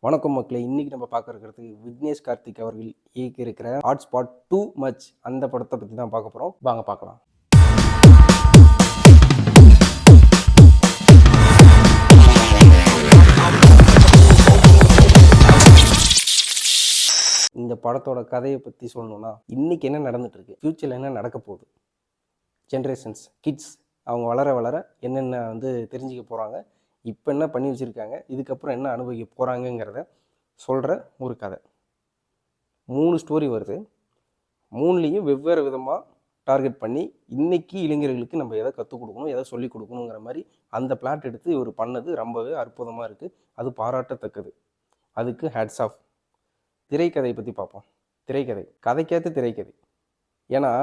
வணக்கம் மக்களே. இன்னைக்கு நம்ம பார்க்க இருக்கிறது விக்னேஷ் கார்த்திக் அவர்கள் இயக்கி இருக்கிற ஹாட் ஸ்பாட் டூ மச் அந்த படத்தை பற்றி தான் பார்க்க போகிறோம். வாங்க பார்க்கலாம். இந்த படத்தோட கதையை பற்றி சொல்லணும்னா, இன்னைக்கு என்ன நடந்துட்டு இருக்கு, ஃபியூச்சரில் என்ன நடக்க போகுது, ஜென்ரேஷன்ஸ் கிட்ஸ் அவங்க வளர வளர என்னென்ன தெரிஞ்சுக்க போகிறாங்க, இப்போ என்ன பண்ணி வச்சுருக்காங்க, இதுக்கப்புறம் என்ன அனுபவிக்க போகிறாங்கங்கிறத சொல்கிற ஒரு கதை. 3 ஸ்டோரி வருது. 3லையும் வெவ்வேறு விதமாக டார்கெட் பண்ணி இன்றைக்கி இளைஞர்களுக்கு நம்ம எதை கற்றுக் கொடுக்கணும், எதை சொல்லிக் கொடுக்கணுங்கிற மாதிரி அந்த பிளாட் எடுத்து இவர் பண்ணது ரொம்பவே அற்புதமாக இருக்குது. அது பாராட்டத்தக்கது. அதுக்கு ஹேட்ஸ் ஆஃப். திரைக்கதை பற்றி பார்ப்போம். திரைக்கதை கதைக்கேற்ற திரைக்கதை. ஏன்னா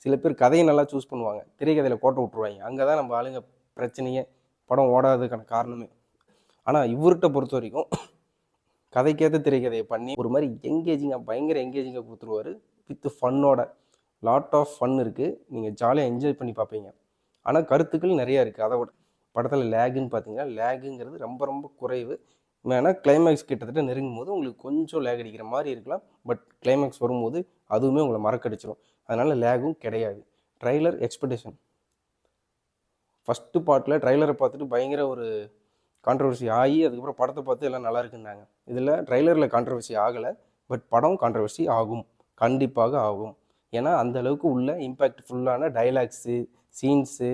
சில பேர் கதையை நல்லா சூஸ் பண்ணுவாங்க, திரைக்கதையில் கோட்டை விட்டுருவாங்க. அங்கே தான் நம்ம ஆளுங்க பிரச்சனையே, படம் ஓடாததுக்கான காரணமே. ஆனால் இவர்கிட்ட பொறுத்த வரைக்கும் கதைக்கேற்ற திரைக்கதையை பண்ணி ஒரு மாதிரி எங்கேஜிங்காக, பயங்கர எங்கேஜிங்காக கொடுத்துருவார். வித் ஃபன்னோட, லாட் ஆஃப் ஃபன் இருக்குது. நீங்கள் ஜாலியாக என்ஜாய் பண்ணி பார்ப்பீங்க. ஆனால் கருத்துக்கள் நிறையா இருக்குது. அதோட படத்தில் லேகுன்னு பார்த்தீங்கன்னா, லேகுங்கிறது ரொம்ப ரொம்ப குறைவு. வேணால் கிளைமேக்ஸ் கிட்டத்தட்ட நெருங்கும் போது உங்களுக்கு கொஞ்சம் லேக் அடிக்கிற மாதிரி இருக்கலாம். பட் கிளைமேக்ஸ் வரும்போது அதுவுமே உங்களை மறக்கடிச்சிடும். அதனால் லேகும் கிடையாது. ட்ரைலர் எக்ஸ்பெக்டேஷன், ஃபஸ்ட்டு பார்ட்டில் ட்ரைலரை பார்த்துட்டு பயங்கர ஒரு கான்ட்ரவர்சி ஆகி அதுக்கப்புறம் படத்தை பார்த்து எல்லாம் நல்லா இருக்குன்னாங்க. இதில் ட்ரைலரில் கான்ட்ரவர்சி ஆகலை, பட் படம் கான்ட்ரவர்சி ஆகும், கண்டிப்பாக ஆகும். ஏன்னா அந்த அளவுக்கு உள்ள இம்பேக்ட்ஃபுல்லான டைலாக்ஸு, சீன்ஸு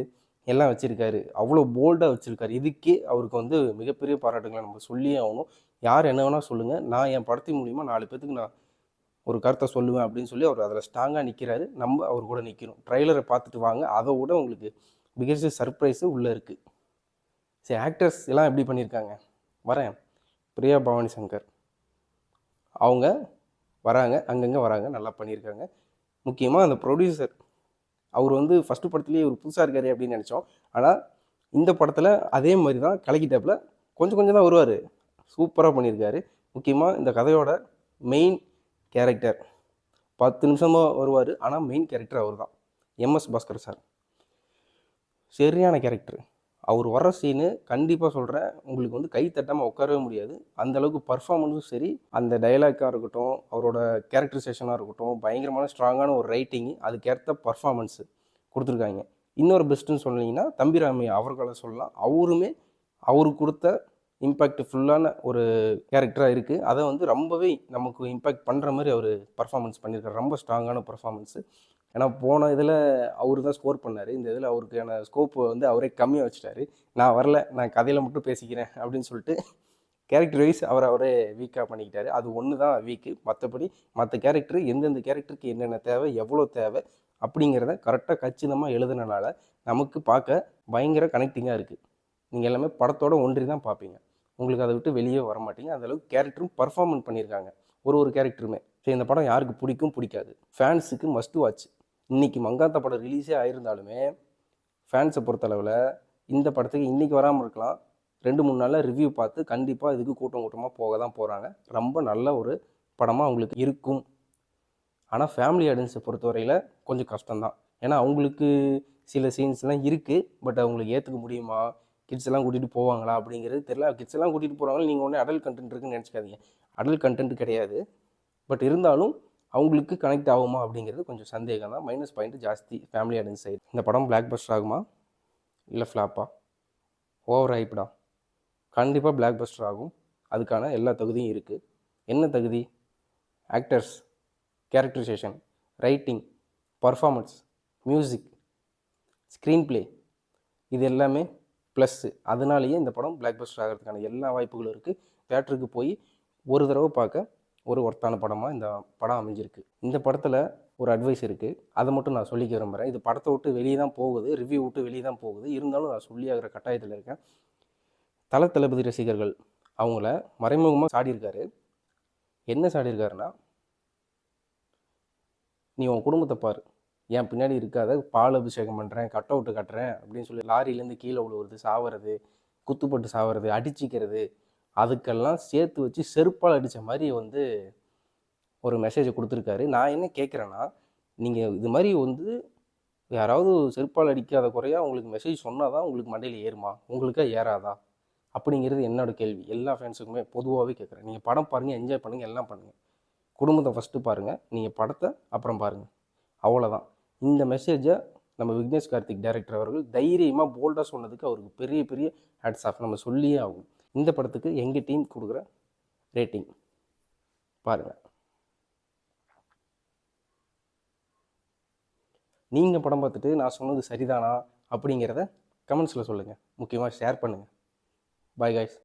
எல்லாம் வச்சுருக்காரு. அவ்வளோ போல்டாக வச்சுருக்காரு. இதுக்கே அவருக்கு மிகப்பெரிய பாராட்டுங்களை நம்ம சொல்லியே ஆகணும். யார் என்ன வேணால் சொல்லுங்கள், நான் என் படத்தின் மூலிமா 4 பேத்துக்கு நான் ஒரு கருத்தை சொல்லுவேன் அப்படின்னு சொல்லி அவர் அதில் ஸ்ட்ராங்காக நிற்கிறாரு. நம்ம அவர் கூட நிற்கிறோம். ட்ரைலரை பார்த்துட்டு வாங்க. அதை விட உங்களுக்கு பிகெஸ்ட் சர்ப்ரைஸு உள்ளே இருக்குது. சரி, ஆக்டர்ஸ் எல்லாம் எப்படி பண்ணியிருக்காங்க வரேன். பிரியா பவானி சங்கர் அவங்க வராங்க, அங்கங்கே வராங்க, நல்லா பண்ணியிருக்காங்க. முக்கியமாக அந்த ப்ரொடியூசர் அவர் ஃபஸ்ட்டு படத்துலேயே ஒரு புதுசாக இருக்காரு அப்படின்னு நினச்சோம். ஆனால் இந்த படத்தில் அதே மாதிரி தான் கலக்கிட்டாப்பில். கொஞ்சம் கொஞ்சம் தான் வருவார், சூப்பராக பண்ணியிருக்காரு. முக்கியமாக இந்த கதையோட மெயின் கேரக்டர் 10 நிமிஷமாக வருவார். ஆனால் மெயின் கேரக்டர் அவர் தான், எம்எஸ் பாஸ்கர் சார். சரியான கேரக்டர். அவர் வர்ற சீனு கண்டிப்பாக சொல்கிறேன், உங்களுக்கு கை தட்டாமல் உட்காரவே முடியாது. அந்தளவுக்கு பர்ஃபார்மன்ஸும் சரி, அந்த டைலாக்காக இருக்கட்டும், அவரோட கேரக்டரைசேஷனாக இருக்கட்டும், பயங்கரமான ஸ்ட்ராங்கான ஒரு ரைட்டிங்கு, அதுக்கேற்ற பர்ஃபார்மன்ஸு கொடுத்துருக்காங்க. இன்னொரு பெஸ்ட்டுன்னு சொன்னீங்கன்னா தம்பிராமையா அவர்களை சொல்லலாம். அவருமே அவருக்கு கொடுத்த இம்பேக்ட் ஃபுல்லான ஒரு கேரக்டராக இருக்குது. அதை ரொம்பவே நமக்கு இம்பேக்ட் பண்ணுற மாதிரி அவர் பர்ஃபார்மன்ஸ் பண்ணியிருக்காரு. ரொம்ப ஸ்ட்ராங்கான பர்ஃபார்மன்ஸு. ஏன்னா போன இதில் அவர் தான் ஸ்கோர் பண்ணார். இந்த இதில் அவருக்கான ஸ்கோப்பு அவரே கம்மியாக வச்சுட்டாரு. நான் வரல, நான் கதையில் மட்டும் பேசிக்கிறேன் அப்படின்னு சொல்லிட்டு கேரக்டர் வைஸ் அவரே வீக்காக பண்ணிக்கிட்டாரு. அது ஒன்று தான் வீக்கு. மற்றபடி மற்ற கேரக்டர் எந்தெந்த கேரக்டருக்கு என்னென்ன தேவை, எவ்வளோ தேவை அப்படிங்கிறத கரெக்டாக கச்சிதமாக எழுதுனனால நமக்கு பார்க்க பயங்கர கனெக்டிங்காக இருக்குது. நீங்கள் எல்லாமே படத்தோட ஒன்றி தான் பார்ப்பீங்க. உங்களுக்கு அதை விட்டு வெளியே வர மாட்டீங்க. அந்தளவுக்கு கேரக்டரும் பர்ஃபார்மன்ஸ் பண்ணியிருக்காங்க, ஒரு கேரக்டருமே. சரி, இந்த படம் யாருக்கு பிடிக்கும் பிடிக்காது, ஃபேன்ஸுக்கு மஸ்ட் வாட்ச். இன்றைக்கி மங்காத்தா படம் ரிலீஸே ஆகிருந்தாலுமே ஃபேன்ஸை பொறுத்தளவில் இந்த படத்துக்கு இன்றைக்கி வராமல் இருக்கலாம், 2-3 நாளில் ரிவ்யூ பார்த்து கண்டிப்பாக இதுக்கு கூட்டமாக போக தான் போகிறாங்க. ரொம்ப நல்ல ஒரு படமாக அவங்களுக்கு இருக்கும். ஆனால் ஃபேமிலி ஆடியன்ஸை பொறுத்தவரையில் கொஞ்சம் கஷ்டம்தான். ஏன்னா அவங்களுக்கு சில சீன்ஸ்லாம் இருக்குது, பட் அவங்களுக்கு ஏற்றுக்க முடியுமா, கிட்ஸ் எல்லாம் கூட்டிகிட்டு போவாங்களா அப்படிங்கிறது தெரியல. கிட்ஸ் எல்லாம் கூட்டிகிட்டு போகிறாங்களா, நீங்கள் ஒன்றே அடல்ட் கண்டென்ட் இருக்குன்னு நினச்சிக்காதீங்க. அடல்ட் கண்டென்ட் கிடையாது, பட் இருந்தாலும் அவங்களுக்கு கனெக்ட் ஆகுமா அப்படிங்கிறது கொஞ்சம் சந்தேகம் தான். மைனஸ் பாயிண்ட் ஜாஸ்தி ஃபேமிலி ஆடியன்ஸ் சைடு. இந்த படம் பிளாக் பஸ்டர் ஆகுமா இல்லை ஃப்ளாப்பா, ஓவர் ஹைப்டா? கண்டிப்பாக பிளாக் பஸ்டர் ஆகும். அதுக்கான எல்லா தகுதியும் இருக்குது. என்ன தகுதி? Actors, characterization, writing, performance, music, screenplay, இது எல்லாமே ப்ளஸ்ஸு. அதனாலேயே இந்த படம் பிளாக் பஸ்டர் ஆகிறதுக்கான எல்லா வாய்ப்புகளும் இருக்குது. தேட்டருக்கு போய் ஒரு தடவை பார்க்க ஒரு ஒர்த்தான படமாக இந்த படம் அமைஞ்சிருக்கு. இந்த படத்தில் ஒரு அட்வைஸ் இருக்குது, அதை மட்டும் நான் சொல்லிக்க விரும்புகிறேன். இது படத்தை விட்டு வெளியே தான் போகுது, ரிவ்யூ விட்டு வெளியே தான் போகுது. இருந்தாலும் நான் சொல்லி ஆகிற கட்டாயத்தில் இருக்கேன். தளபதி ரசிகர்கள் அவங்கள மறைமுகமாக சாடியிருக்காரு. என்ன சாடியிருக்காருன்னா, நீ உன் குடும்பத்தை பாரு, என் பின்னாடி இருக்காத, பால் அபிஷேகம் பண்ணுறேன், கட் அவுட்டு கட்டுறேன் அப்படின்னு சொல்லி லாரியிலேருந்து கீழே விழுவுறது, சாவறது, குத்துப்பட்டு சாவறது, அடிச்சிக்கிறது, அதுக்கெல்லாம் சேர்த்து வச்சு செருப்பால் அடித்த மாதிரி ஒரு மெசேஜை கொடுத்துருக்காரு. நான் என்ன கேட்குறேன்னா, நீங்கள் இது மாதிரி யாராவது செருப்பால் அடிக்காத குறையாக உங்களுக்கு மெசேஜ் சொன்னால் தான் உங்களுக்கு மண்டையில் ஏறுமா, உங்களுக்கா ஏறாதா? அப்படிங்கிறது என்னோட கேள்வி. எல்லா ஃபேன்ஸுக்குமே பொதுவாகவே கேட்குறேன். நீங்கள் படம் பாருங்கள், என்ஜாய் பண்ணுங்கள், எல்லாம் பண்ணுங்கள். குடும்பத்தை ஃபஸ்ட்டு பாருங்கள், நீங்கள் படத்தை அப்புறம் பாருங்கள். அவ்வளோதான். இந்த மெசேஜை நம்ம விக்னேஷ் கார்த்திக் டைரக்டர் அவர்கள் தைரியமாக போல்டாக சொன்னதுக்கு அவருக்கு பெரிய பெரிய ஹேட்ஸ் ஆஃப் நம்ம சொல்லியே ஆகும். இந்த படத்துக்கு எங்கள் டீம் கொடுக்குற ரேட்டிங் பாருங்கள். நீங்கள் படம் பார்த்துட்டு நான் சொன்னது சரிதானா அப்படிங்கிறத கமெண்ட்ஸில் சொல்லுங்கள். முக்கியமாக ஷேர் பண்ணுங்கள். Bye guys.